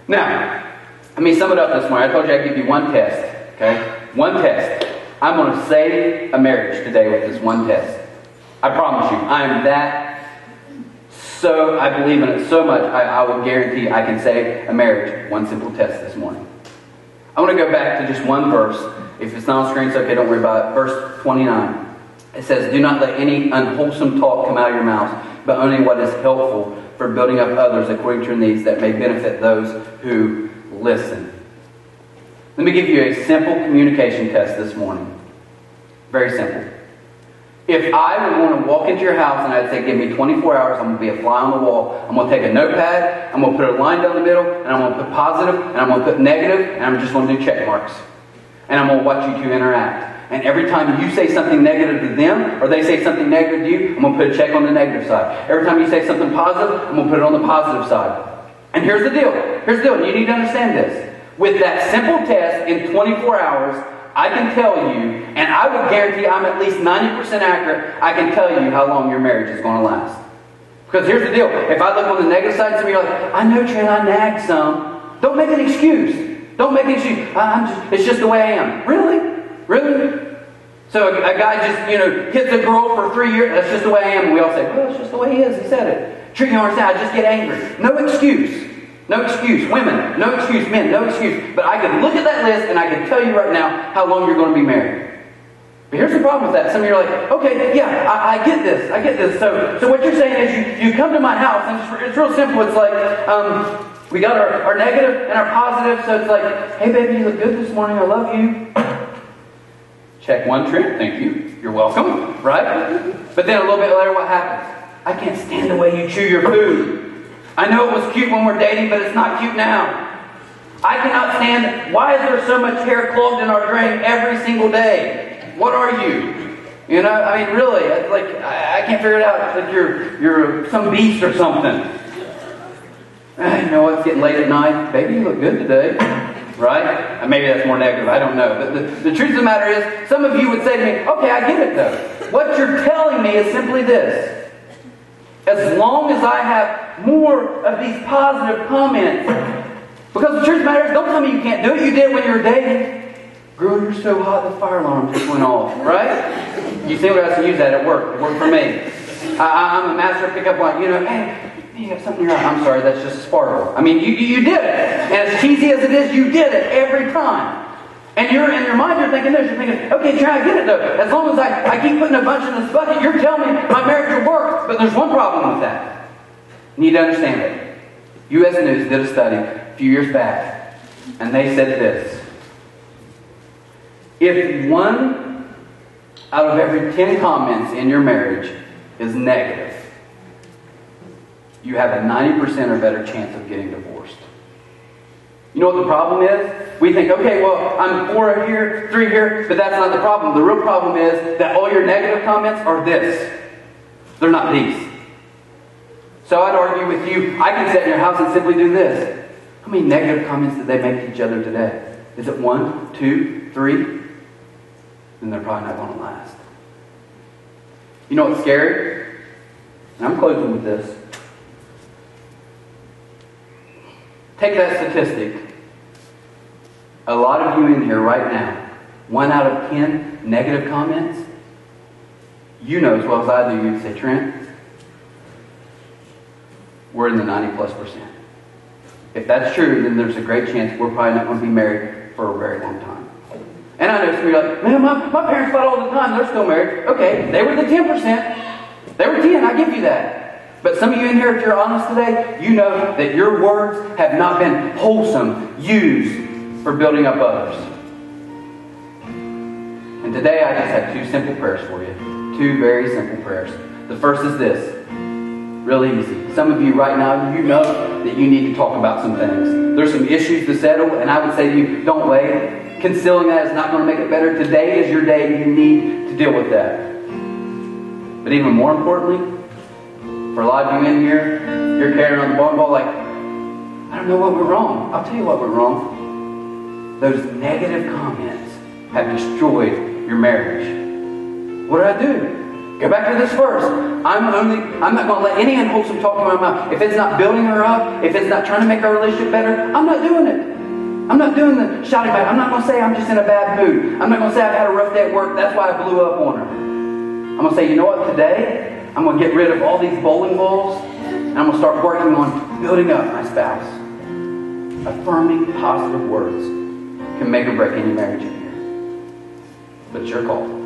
Now, let me sum it up this morning. I told you I'd give you one test. Okay? One test. I'm going to save a marriage today with this one test. I promise you. I believe in it so much, I will guarantee I can save a marriage. One simple test this morning. I want to go back to just one verse. If it's not on screen, it's okay, don't worry about it. Verse 29. It says, "Do not let any unwholesome talk come out of your mouths, but only what is helpful for building up others according to your needs, that may benefit those who listen." Let me give you a simple communication test this morning. Very simple. If I would want to walk into your house and I'd say, give me 24 hours, I'm going to be a fly on the wall. I'm going to take a notepad, I'm going to put a line down the middle, and I'm going to put positive, and I'm going to put negative, and I'm just going to do check marks. And I'm going to watch you two interact. And every time you say something negative to them, or they say something negative to you, I'm going to put a check on the negative side. Every time you say something positive, I'm going to put it on the positive side. And here's the deal. Here's the deal. You need to understand this. With that simple test in 24 hours, I can tell you, and I would guarantee I'm at least 90% accurate, I can tell you how long your marriage is going to last. Because here's the deal. If I look on the negative side, some of you are like, I know, Trent, I nagged some. Don't make an excuse. Don't make an excuse. It's just the way I am. Really? Really? So a guy just, hits a girl for 3 years. That's just the way I am. And we all say, well, it's just the way he is. He said it. Trent, you understand? I just get angry. No excuse. No excuse. Women, no excuse. Men, no excuse. But I could look at that list and I can tell you right now how long you're going to be married. But here's the problem with that. Some of you are like, okay, yeah, I get this. I get this. So what you're saying is you come to my house, and it's real simple. It's like, we got our negative and our positive. So it's like, hey, baby, you look good this morning. I love you. Check one, Trent. Thank you. You're welcome. Right? But then a little bit later, what happens? I can't stand the way you chew your food. I know it was cute when we're dating, but it's not cute now. I cannot stand, why is there so much hair clogged in our drain every single day? What are you? I mean, really, I can't figure it out. It's like you're some beast or something. You know what? It's getting late at night. Baby, you look good today. Right? Maybe that's more negative. I don't know. But the truth of the matter is, some of you would say to me, okay, I get it though. What you're telling me is simply this. As long as I have more of these positive comments. Because the truth of the matter is, don't tell me you can't do it. You did it when you were dating. Girl, you're so hot, the fire alarm just went off. Right? You see what I can use that at work. It worked for me. I'm a master of pickup line. Hey, you got something in your eye. I'm sorry, that's just a sparkle. I mean, you did it. And as cheesy as it is, you did it every time. And you're in your mind, you're thinking this. You're thinking, okay, try to get it though. As long as I keep putting a bunch in this bucket, you're telling me my marriage will work. But there's one problem with that. You need to understand it. U.S. News did a study a few years back, and they said this. If 1 out of every 10 comments in your marriage is negative, you have a 90% or better chance of getting divorced. You know what the problem is? We think, okay, well, I'm 4 here, 3 here, but that's not the problem. The real problem is that all your negative comments are this. They're not these. So I'd argue with you, I can sit in your house and simply do this. How many negative comments did they make to each other today? Is it 1, 2, 3? Then they're probably not going to last. You know what's scary? And I'm closing with this. Take that statistic. A lot of you in here right now, 1 out of 10 negative comments, you know as well as I do, you'd say, Trent, we're in the 90+%. If that's true, then there's a great chance we're probably not going to be married for a very long time. And I know some of you are like, man, my parents fight all the time. They're still married. Okay, they were the 10%. They were 10, I give you that. But some of you in here, if you're honest today, you know that your words have not been wholesome, used for building up others. And today I just have 2 simple prayers for you. 2 very simple prayers. The first is this. Really easy. Some of you right now, you know that you need to talk about some things. There's some issues to settle, and I would say to you, don't wait. Concealing that is not going to make it better. Today is your day. You need to deal with that. But even more importantly, for a lot of you in here, you're carrying on the ball like, I don't know what went wrong. I'll tell you what went wrong. Those negative comments have destroyed your marriage. What did I do? Go back to this verse. I'm not going to let any unwholesome talk in my mouth. If it's not building her up, if it's not trying to make our relationship better, I'm not doing it. I'm not doing the shouting back. I'm not going to say I'm just in a bad mood. I'm not going to say I've had a rough day at work. That's why I blew up on her. I'm going to say, you know what? Today, I'm going to get rid of all these bowling balls, and I'm going to start working on building up my spouse. Affirming positive words can make or break any marriage in here. But it's your call.